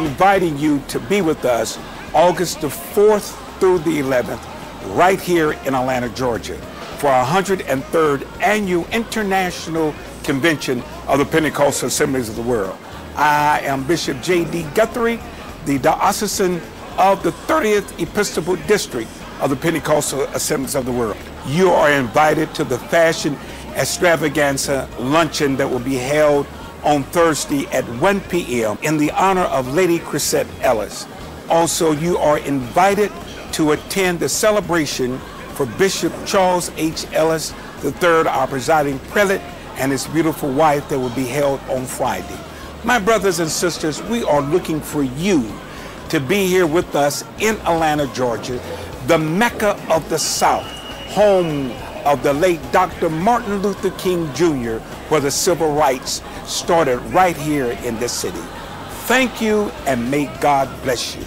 inviting you to be with us August the 4th through the 11th, right here in Atlanta, Georgia, for our 103rd Annual International Convention of the Pentecostal Assemblies of the World. I am Bishop J.D. Guthrie, the diocesan of the 30th Episcopal District of the Pentecostal Assemblies of the World. You are invited to the Fashion Extravaganza luncheon that will be held on Thursday at 1 p.m. in the honor of Lady Chrisette Ellis. Also, you are invited to attend the celebration for Bishop Charles H. Ellis III, our presiding prelate, and his beautiful wife that will be held on Friday. My brothers and sisters, we are looking for you to be here with us in Atlanta, Georgia, the Mecca of the South, home of the late Dr. Martin Luther King Jr., where the civil rights started right here in this city. Thank you, and may God bless you.